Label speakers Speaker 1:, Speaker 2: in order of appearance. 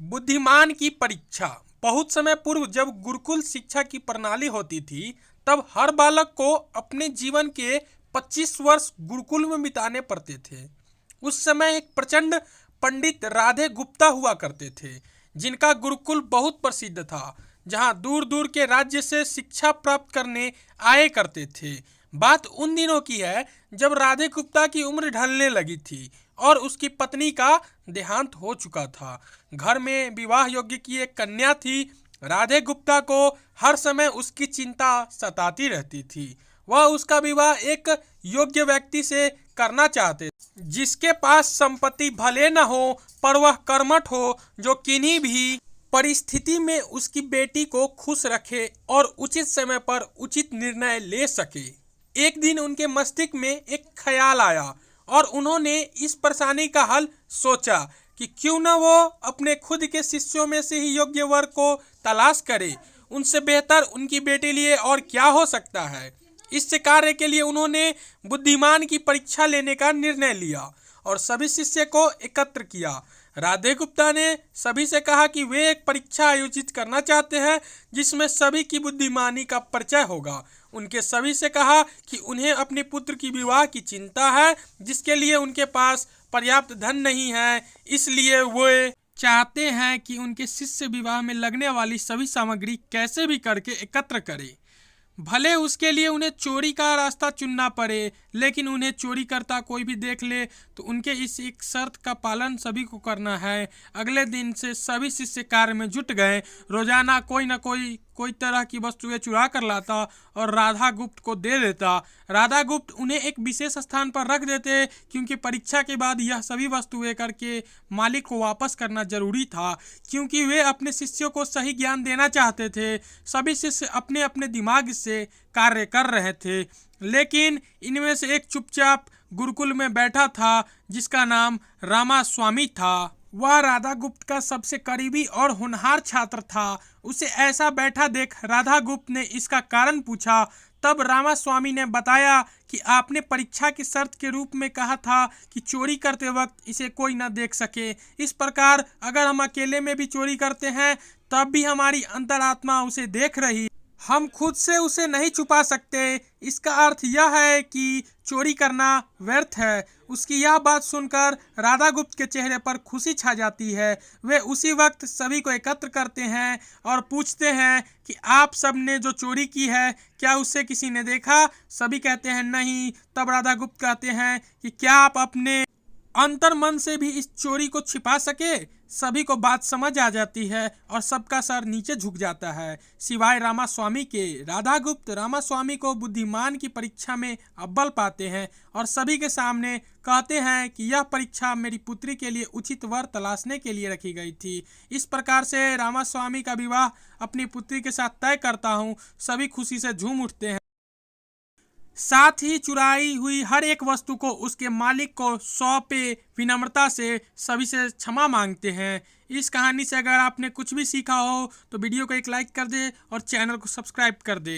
Speaker 1: बुद्धिमान की परीक्षा। बहुत समय पूर्व जब गुरुकुल शिक्षा की प्रणाली होती थी, तब हर बालक को अपने जीवन के 25 वर्ष गुरुकुल में बिताने पड़ते थे। उस समय एक प्रचंड पंडित राधे गुप्ता हुआ करते थे, जिनका गुरुकुल बहुत प्रसिद्ध था, जहां दूर दूर के राज्य से शिक्षा प्राप्त करने आए करते थे। बात उन दिनों की है जब राधे गुप्ता की उम्र ढलने लगी थी और उसकी पत्नी का देहांत हो चुका था। घर में विवाह योग्य की एक कन्या थी। राधे गुप्ता को हर समय उसकी चिंता सताती रहती थी। वह उसका विवाह एक योग्य व्यक्ति से करना चाहते, जिसके पास संपत्ति भले न हो पर वह कर्मठ हो, जो किन्हीं भी परिस्थिति में उसकी बेटी को खुश रखे और उचित समय पर उचित निर्णय ले सके। एक दिन उनके मस्तिष्क में एक ख्याल आया और उन्होंने इस परेशानी का हल सोचा कि क्यों न वो अपने खुद के शिष्यों में से ही योग्य वर को तलाश करे। उनसे बेहतर उनकी बेटी लिए और क्या हो सकता है। इस कार्य के लिए उन्होंने बुद्धिमान की परीक्षा लेने का निर्णय लिया और सभी शिष्य को एकत्र किया। राधे गुप्ता ने सभी से कहा कि वे एक परीक्षा आयोजित करना चाहते हैं, जिसमें सभी की बुद्धिमानी का परिचय होगा। उनके सभी से कहा कि उन्हें अपने पुत्र की विवाह की चिंता है, जिसके लिए उनके पास पर्याप्त धन नहीं है। इसलिए वे चाहते हैं कि उनके शिष्य विवाह में लगने वाली सभी सामग्री कैसे भी करके एकत्र करें। भले उसके लिए उन्हें चोरी का रास्ता चुनना पड़े, लेकिन उन्हें चोरी करता कोई भी देख ले तो उनके इस एक शर्त का पालन सभी को करना है। अगले दिन से सभी शिष्य कार्य में जुट गए। रोजाना कोई न कोई तरह की वस्तुएं चुरा कर लाता और राधा गुप्त को दे देता। राधा गुप्त उन्हें एक विशेष स्थान पर रख देते, क्योंकि परीक्षा के बाद यह सभी वस्तुएं करके मालिक को वापस करना जरूरी था, क्योंकि वे अपने शिष्यों को सही ज्ञान देना चाहते थे। सभी शिष्य अपने अपने दिमाग से कार्य कर रहे थे, लेकिन इनमें से एक चुपचाप गुरुकुल में बैठा था, जिसका नाम रामास्वामी था। वह राधा गुप्त का सबसे करीबी और होनहार छात्र था। उसे ऐसा बैठा देख राधा गुप्त ने इसका कारण पूछा। तब रामास्वामी ने बताया कि आपने परीक्षा की शर्त के रूप में कहा था कि चोरी करते वक्त इसे कोई न देख सके। इस प्रकार अगर हम अकेले में भी चोरी करते हैं, तब भी हमारी अंतरात्मा उसे देख रही, हम खुद से उसे नहीं छुपा सकते। इसका अर्थ यह है कि चोरी करना व्यर्थ है। उसकी यह बात सुनकर राधा गुप्त के चेहरे पर खुशी छा जाती है। वे उसी वक्त सभी को एकत्र करते हैं और पूछते हैं कि आप सब ने जो चोरी की है, क्या उससे किसी ने देखा? सभी कहते हैं नहीं। तब राधा गुप्त कहते हैं कि क्या आप अपने अंतर मन से भी इस चोरी को छिपा सके? सभी को बात समझ आ जाती है और सबका सर नीचे झुक जाता है, सिवाय रामास्वामी के। राधा गुप्त रामास्वामी को बुद्धिमान की परीक्षा में अव्वल पाते हैं और सभी के सामने कहते हैं कि यह परीक्षा मेरी पुत्री के लिए उचित वर तलाशने के लिए रखी गई थी। इस प्रकार से रामास्वामी का विवाह अपनी पुत्री के साथ तय करता हूँ। सभी खुशी से झूम उठते हैं। साथ ही चुराई हुई हर एक वस्तु को उसके मालिक को सौंपे विनम्रता से सभी से क्षमा मांगते हैं। इस कहानी से अगर आपने कुछ भी सीखा हो तो वीडियो को एक लाइक कर दे और चैनल को सब्सक्राइब कर दे।